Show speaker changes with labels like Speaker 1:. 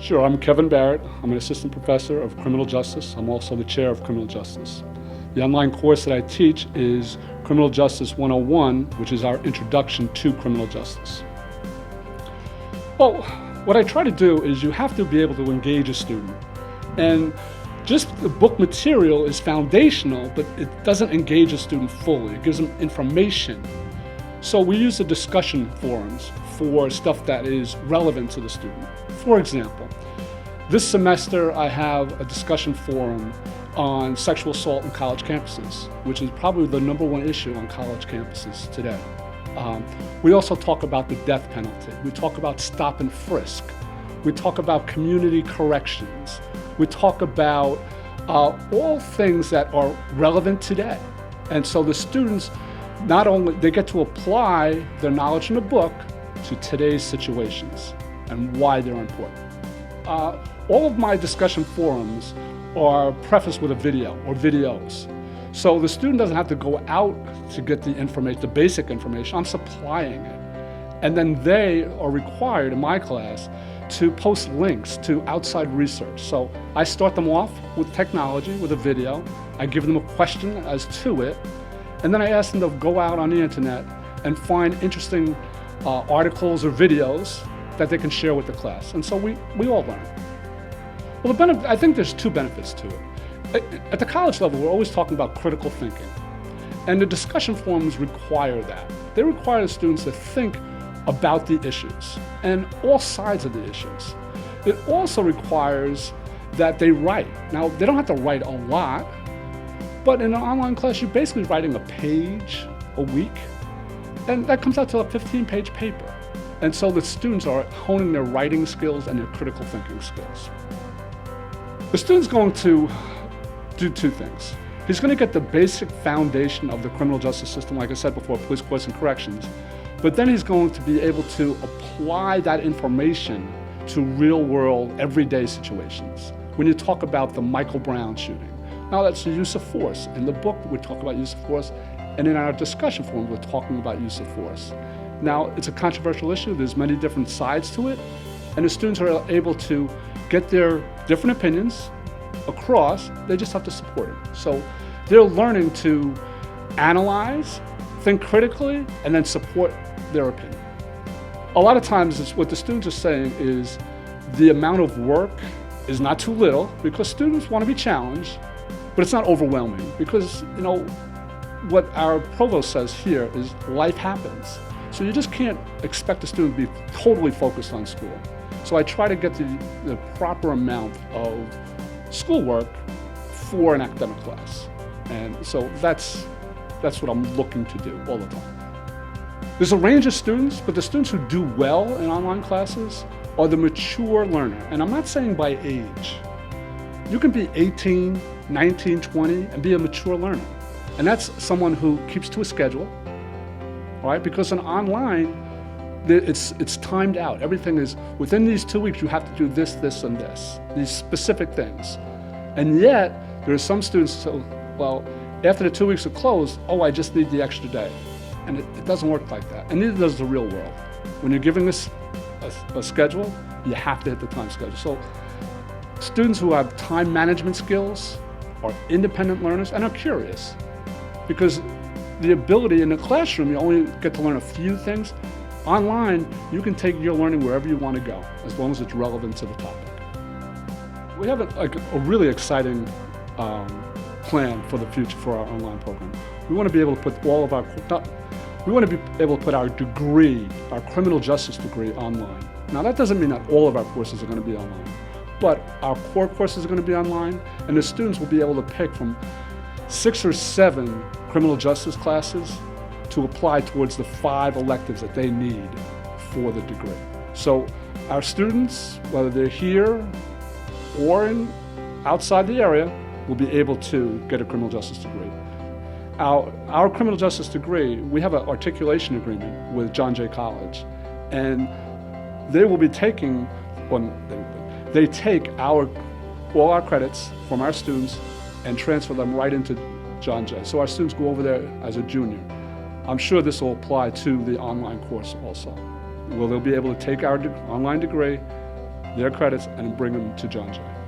Speaker 1: Sure, I'm Kevin Barrett. I'm an assistant professor of criminal justice. I'm also the chair of criminal justice. The online course that I teach is Criminal Justice 101, which is our introduction to criminal justice. Well, what I try to do is you have to be able to engage a student. And just the book material is foundational, but it doesn't engage a student fully. It gives them information. So we use the discussion forums for stuff that is relevant to the student. For example, this semester I have a discussion forum on sexual assault on college campuses, which is probably the #1 issue on college campuses today. We also talk about the death penalty. We talk about stop and frisk. We talk about community corrections. We talk about all things that are relevant today. And so the students, not only, they get to apply their knowledge in the book to today's situations and why they're important. All of my discussion forums are prefaced with a video or videos. So the student doesn't have to go out to get the information, the basic information. I'm supplying it. And then they are required in my class to post links to outside research. So I start them off with technology, with a video. I give them a question as to it. And then I ask them to go out on the internet and find interesting articles or videos that they can share with the class. And so we all learn. Well, I think there's two benefits to it. At the college level, we're always talking about critical thinking. And the discussion forums require that. They require the students to think about the issues and all sides of the issues. It also requires that they write. Now, they don't have to write a lot, but in an online class, you're basically writing a page a week, and that comes out to a 15-page paper. And so the students are honing their writing skills and their critical thinking skills. The student's going to do two things. He's going to get the basic foundation of the criminal justice system, like I said before, police, courts, and corrections. But then he's going to be able to apply that information to real-world, everyday situations. When you talk about the Michael Brown shooting, now that's the use of force. In the book, we talk about use of force, and in our discussion forum, we're talking about use of force. Now, it's a controversial issue. There's many different sides to it, and the students are able to get their different opinions across. They just have to support it. So they're learning to analyze, think critically, and then support their opinion. A lot of times what the students are saying is the amount of work is not too little, because students want to be challenged, but it's not overwhelming, because what our provost says here is life happens. So you just can't expect a student to be totally focused on school. So I try to get the proper amount of schoolwork for an academic class. And so that's what I'm looking to do all the time. There's a range of students, but the students who do well in online classes are the mature learner. And I'm not saying by age. You can be 18, 19, 20, and be a mature learner. And that's someone who keeps to a schedule, all right? Because in online, it's timed out. Everything is, within these 2 weeks, you have to do this, this, and this, these specific things. And yet, there are some students who, well, after the 2 weeks are closed, I just need the extra day. And it doesn't work like that. And neither does the real world. When you're giving us a schedule, you have to hit the time schedule. So students who have time management skills are independent learners and are curious. Because the ability in the classroom, you only get to learn a few things. Online, you can take your learning wherever you want to go, as long as it's relevant to the topic. We have a really exciting plan for the future for our online program. We want to be able to put our degree, our criminal justice degree, online. Now that doesn't mean that all of our courses are going to be online, but our core courses are going to be online, and the students will be able to pick from 6 or 7 criminal justice classes to apply towards the 5 electives that they need for the degree. So our students, whether they're here or outside the area, will be able to get a criminal justice degree. Our criminal justice degree, we have an articulation agreement with John Jay College, and they will be taking, they take all our credits from our students and transfer them right into John Jay. So our students go over there as a junior. I'm sure this will apply to the online course also. Well, they'll be able to take our online degree, their credits and bring them to John Jay.